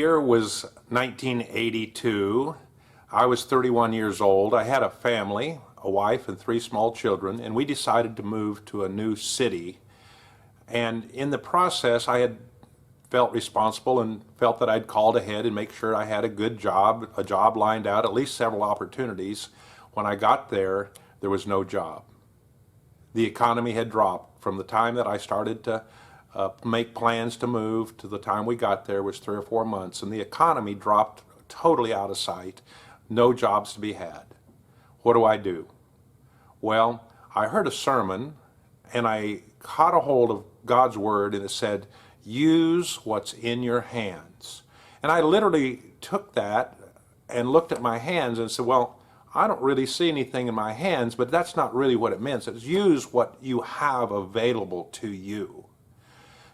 year was 1982. I was 31 years old. I had a family, a wife and 3 small children, and we decided to move to a new city. And in the process, I had felt responsible and felt that I'd called ahead and make sure I had a good job, a job lined out, at least several opportunities. When I got there, there was no job. The economy had dropped. From the time that I started to make plans to move to the time we got there was 3 or 4 months, and the economy dropped totally out of sight. No jobs to be had. What do I do? Well, I heard a sermon and I caught a hold of God's word, and it said, use what's in your hands. And I literally took that and looked at my hands and said, well, I don't really see anything in my hands, but that's not really what it means. It's use what you have available to you.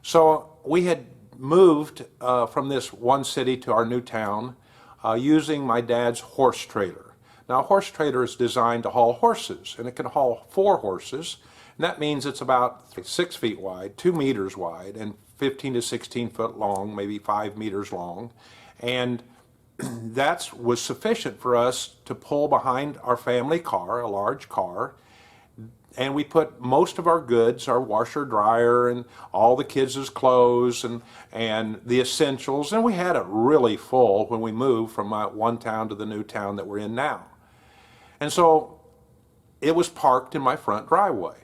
So we had moved from this one city to our new town using my dad's horse trailer. Now, a horse trailer is designed to haul horses, and it can haul 4 horses, and that means it's about 6 feet wide, 2 meters wide, and 15 to 16 foot long, maybe 5 meters long. And that was sufficient for us to pull behind our family car, a large car, and we put most of our goods, our washer, dryer, and all the kids' clothes and the essentials, and we had it really full when we moved from one town to the new town that we're in now. And so it was parked in my front driveway.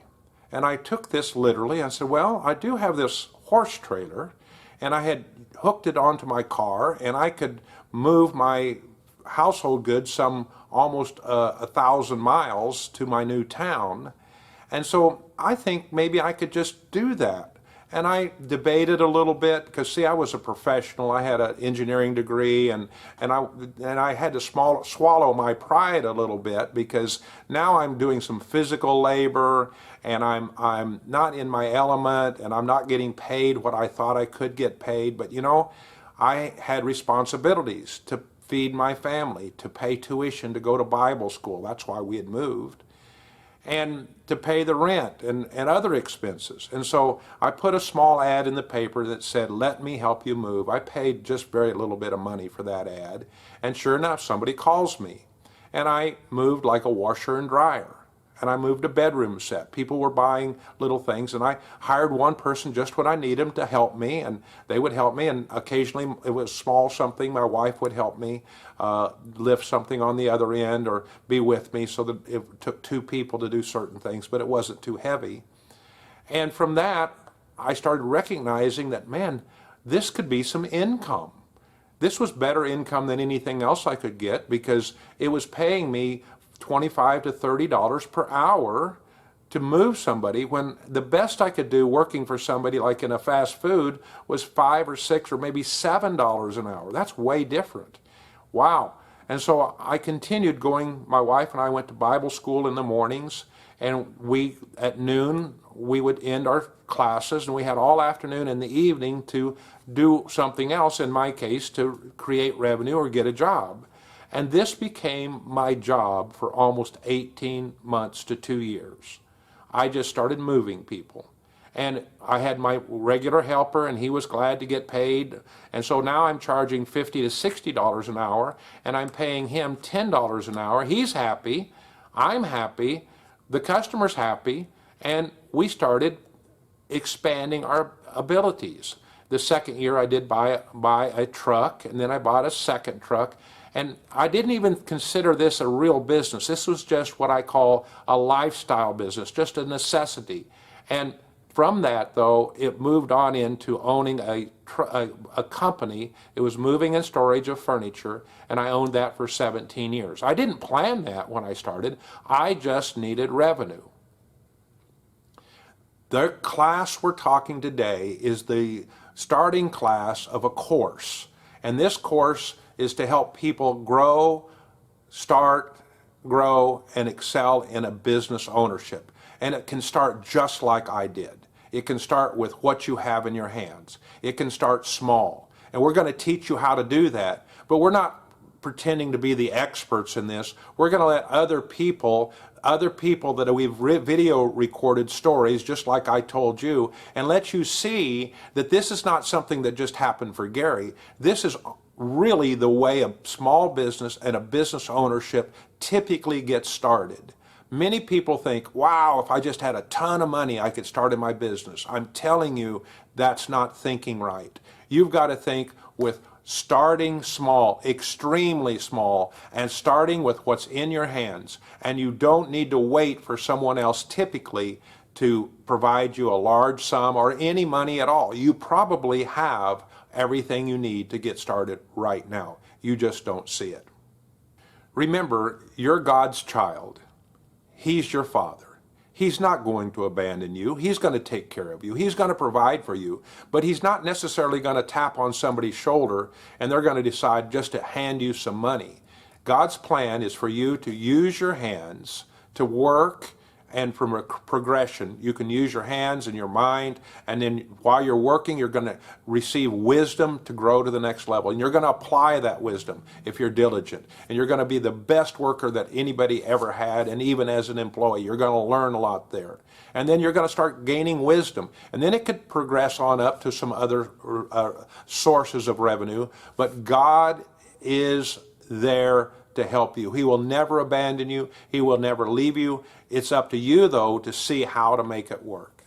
And I took this literally. I said, well, I do have this horse trailer, and I had hooked it onto my car, and I could move my household goods some almost 1,000 miles to my new town. And so I think maybe I could just do that. And I debated a little bit because, see, I was a professional. I had an engineering degree, and I had to swallow my pride a little bit because now I'm doing some physical labor, and I'm not in my element, and I'm not getting paid what I thought I could get paid. But you know, I had responsibilities to feed my family, to pay tuition, to go to Bible school. That's why we had moved. And to pay the rent and other expenses. And so I put a small ad in the paper that said, let me help you move. I paid just very little bit of money for that ad. And sure enough, somebody calls me. And I moved like a washer and dryer. And I moved a bedroom set. People were buying little things, and I hired one person just when I need them to help me, and they would help me, and occasionally it was small something. My wife would help me lift something on the other end or be with me, so that it took 2 people to do certain things, but it wasn't too heavy. And from that, I started recognizing that, man, this could be some income. This was better income than anything else I could get because it was paying me $25 to $30 per hour to move somebody, when the best I could do working for somebody like in a fast food was $5 or $6 or maybe $7 an hour. That's way different. Wow. And so I continued going. My wife and I went to Bible school in the mornings, and at noon we would end our classes, and we had all afternoon and the evening to do something else, in my case to create revenue or get a job. And this became my job for almost 18 months to 2 years. I just started moving people. And I had my regular helper, and he was glad to get paid. And so now I'm charging $50 to $60 an hour, and I'm paying him $10 an hour. He's happy, I'm happy, the customer's happy, and we started expanding our abilities. The second year I did buy a truck, and then I bought a second truck. And I didn't even consider this a real business. This was just what I call a lifestyle business, just a necessity. And from that, though, it moved on into owning a company. It was moving and storage of furniture, and I owned that for 17 years. I didn't plan that when I started. I just needed revenue. The class we're talking today is the starting class of a course. And this course is to help people grow, grow, and excel in a business ownership. And it can start just like I did. It can start with what you have in your hands. It can start small. And we're going to teach you how to do that. But we're not pretending to be the experts in this. We're going to let other people that we've video recorded stories, just like I told you, and let you see that this is not something that just happened for Gary. This is really the way a small business and a business ownership typically gets started. Many people think, wow, if I just had a ton of money, I could start in my business. I'm telling you, that's not thinking right. You've got to think with starting small, extremely small, and starting with what's in your hands. And you don't need to wait for someone else typically to provide you a large sum or any money at all. You probably have everything you need to get started right now. You just don't see it. Remember, you're God's child. He's your father. He's not going to abandon you. He's going to take care of you. He's going to provide for you, but he's not necessarily going to tap on somebody's shoulder and they're going to decide just to hand you some money. God's plan is for you to use your hands to work, and from a progression, you can use your hands and your mind, and then while you're working, you're going to receive wisdom to grow to the next level, and you're going to apply that wisdom if you're diligent, and you're going to be the best worker that anybody ever had, and even as an employee, you're going to learn a lot there. And then you're going to start gaining wisdom, and then it could progress on up to some other sources of revenue, but God is there to help you. He will never abandon you. He will never leave you. It's up to you, though, to see how to make it work.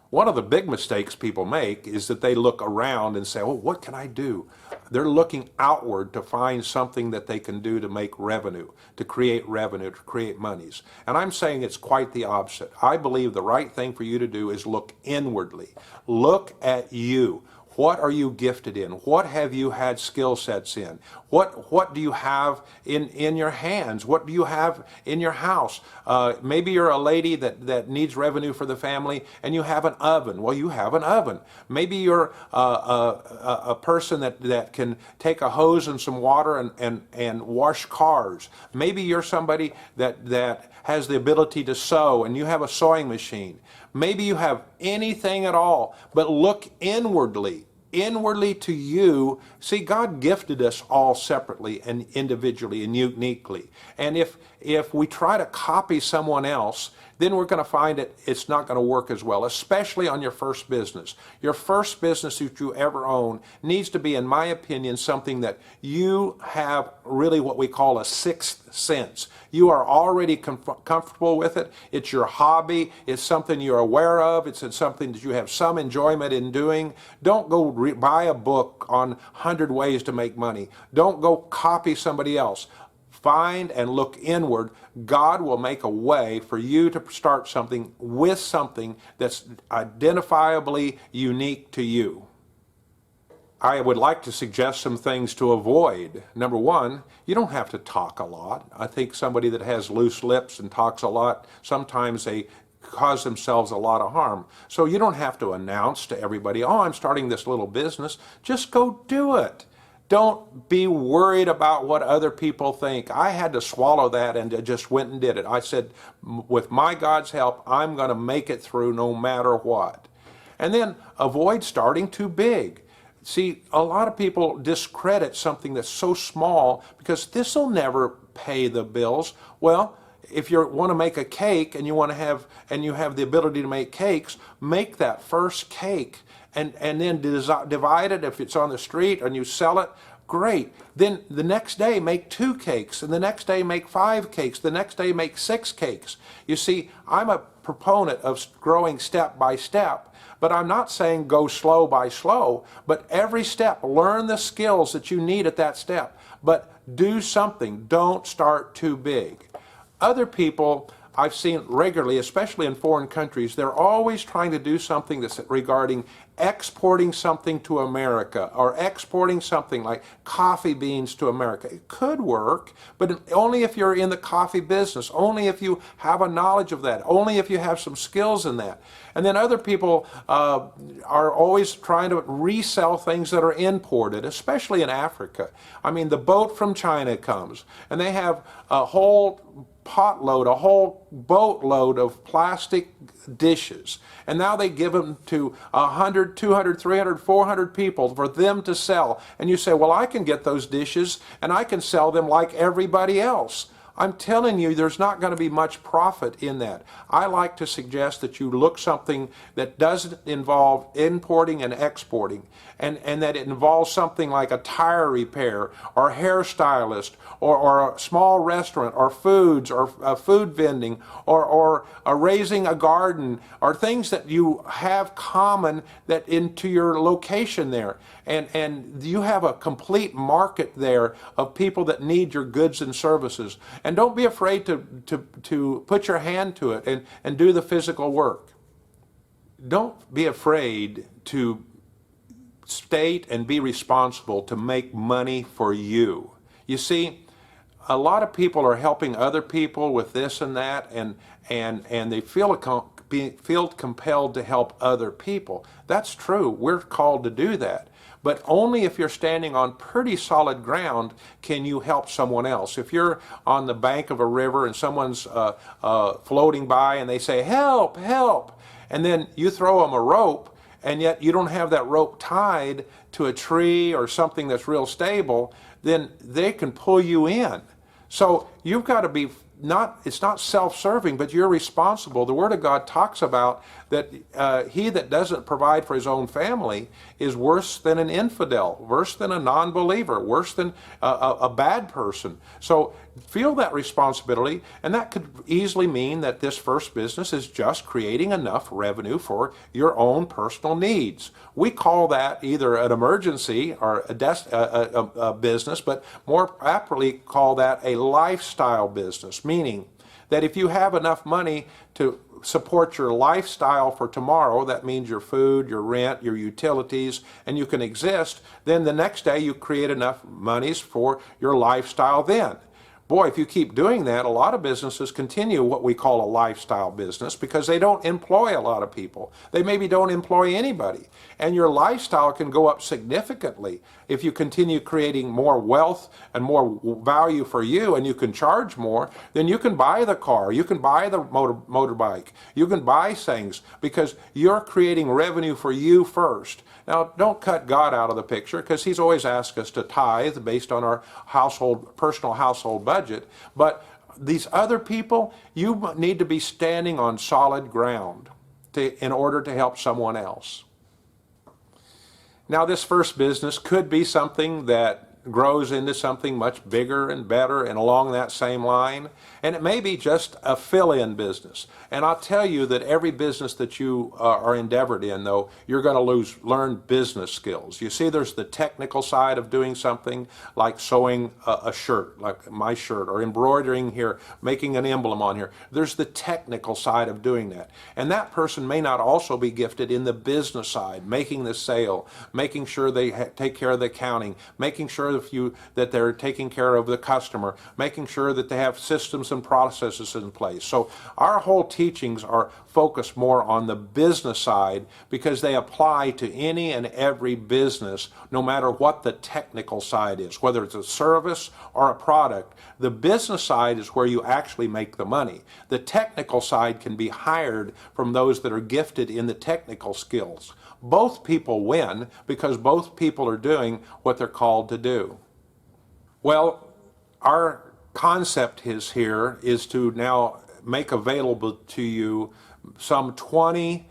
One of the big mistakes people make is that they look around and say, oh, what can I do? They're looking outward to find something that they can do to make revenue, to create monies. And I'm saying it's quite the opposite. I believe the right thing for you to do is look inwardly. Look at you. What are you gifted in? What have you had skill sets in? What do you have in your hands? What do you have in your house? Maybe you're a lady that needs revenue for the family and you have an oven. Well, you have an oven. Maybe you're a person that can take a hose and some water and wash cars. Maybe you're somebody that has the ability to sew and you have a sewing machine. Maybe you have anything at all, but look inwardly to you. See, God gifted us all separately and individually and uniquely. And if we try to copy someone else, then we're going to find it's not going to work as well, especially on your first business. Your first business that you ever own needs to be, in my opinion, something that you have really what we call a sixth sense. You are already comfortable with it. It's your hobby. It's something you're aware of. It's something that you have some enjoyment in doing. Don't go buy a book on 100 ways to make money. Don't go copy somebody else. Find and look inward. God will make a way for you to start something with something that's identifiably unique to you. I would like to suggest some things to avoid. Number one, you don't have to talk a lot. I think somebody that has loose lips and talks a lot, sometimes they cause themselves a lot of harm. So you don't have to announce to everybody, oh, I'm starting this little business. Just go do it. Don't be worried about what other people think. I had to swallow that and just went and did it. I said, with my God's help, I'm going to make it through no matter what. And then avoid starting too big. See, a lot of people discredit something that's so small because this will never pay the bills. Well, if you want to make a cake and you have the ability to make cakes, make that first cake. And then divide it if it's on the street and you sell it, great. Then the next day make 2 cakes, and the next day make 5 cakes, the next day make 6 cakes. You see, I'm a proponent of growing step by step, but I'm not saying go slow by slow, but every step, learn the skills that you need at that step. But do something, don't start too big. Other people I've seen regularly, especially in foreign countries, they're always trying to do something that's regarding exporting something to America or exporting something like coffee beans to America. It could work, but only if you're in the coffee business, only if you have a knowledge of that, only if you have some skills in that. And then other people are always trying to resell things that are imported, especially in Africa. I mean, the boat from China comes, and they have a whole potload, a whole boatload of plastic dishes. And now they give them to 100, 200, 300, 400 people for them to sell. And you say, well, I can get those dishes and I can sell them like everybody else. I'm telling you, there's not going to be much profit in that. I like to suggest that you look something that doesn't involve importing and exporting, and that it involves something like a tire repair or a hairstylist or a small restaurant or foods or food vending or raising a garden or things that you have common that into your location there. And you have a complete market there of people that need your goods and services. And don't be afraid to put your hand to it and do the physical work. Don't be afraid to state and be responsible to make money for you. You see, a lot of people are helping other people with this and that, and they feel compelled to help other people. That's true. We're called to do that. But only if you're standing on pretty solid ground can you help someone else. If you're on the bank of a river and someone's floating by and they say, "Help, help," and then you throw them a rope, and yet you don't have that rope tied to a tree or something that's real stable, then they can pull you in. So you've got to be it's not self-serving, but you're responsible. The Word of God talks about that he that doesn't provide for his own family is worse than an infidel, worse than a non-believer, worse than a bad person. So feel that responsibility, and that could easily mean that this first business is just creating enough revenue for your own personal needs. We call that either an emergency or a business, but more aptly call that a lifestyle business, meaning that if you have enough money to support your lifestyle for tomorrow, that means your food, your rent, your utilities, and you can exist, then the next day you create enough monies for your lifestyle then. Boy, if you keep doing that, a lot of businesses continue what we call a lifestyle business because they don't employ a lot of people. They maybe don't employ anybody. And your lifestyle can go up significantly if you continue creating more wealth and more value for you, and you can charge more. Then you can buy the car, you can buy the motorbike, you can buy things because you're creating revenue for you first. Now, don't cut God out of the picture because he's always asked us to tithe based on our personal household budget. But these other people, you need to be standing on solid ground in order to help someone else. Now, this first business could be something that grows into something much bigger and better and along that same line. And it may be just a fill-in business. And I'll tell you that every business that you are endeavored in, though, you're going to learn business skills. You see, there's the technical side of doing something like sewing a shirt, like my shirt, or embroidering here, making an emblem on here. There's the technical side of doing that. And that person may not also be gifted in the business side, making the sale, making sure they take care of the accounting, making sure that they're taking care of the customer, making sure that they have systems and processes in place. So our whole teachings are focused more on the business side because they apply to any and every business, no matter what the technical side is, whether it's a service or a product. The business side is where you actually make the money. The technical side can be hired from those that are gifted in the technical skills. Both people win because both people are doing what they're called to do. Well, our concept is to now make available to you some 20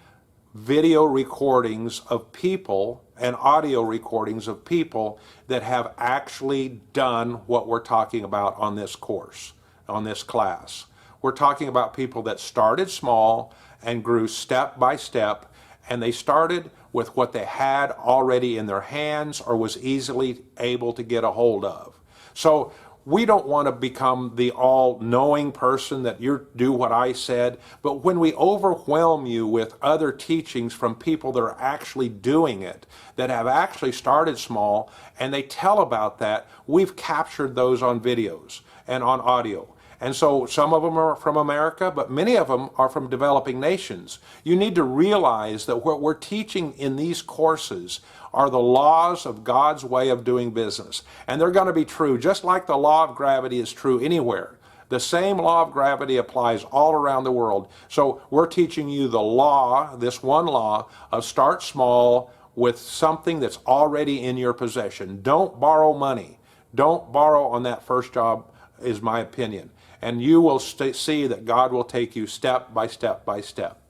video recordings of people and audio recordings of people that have actually done what we're talking about on this course, on this class. We're talking about people that started small and grew step by step, and they started with what they had already in their hands or was easily able to get a hold of. So we don't want to become the all-knowing person that you do what I said, but when we overwhelm you with other teachings from people that are actually doing it, that have actually started small, and they tell about that, we've captured those on videos and on audio. And so some of them are from America, but many of them are from developing nations. You need to realize that what we're teaching in these courses are the laws of God's way of doing business. And they're going to be true, just like the law of gravity is true anywhere. The same law of gravity applies all around the world. So we're teaching you the law, this one law, of start small with something that's already in your possession. Don't borrow money. Don't borrow on that first job is my opinion. And you will see that God will take you step by step by step.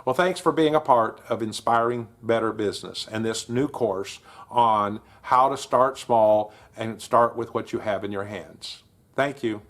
Well, thanks for being a part of Inspiring Better Business and this new course on how to start small and start with what you have in your hands. Thank you.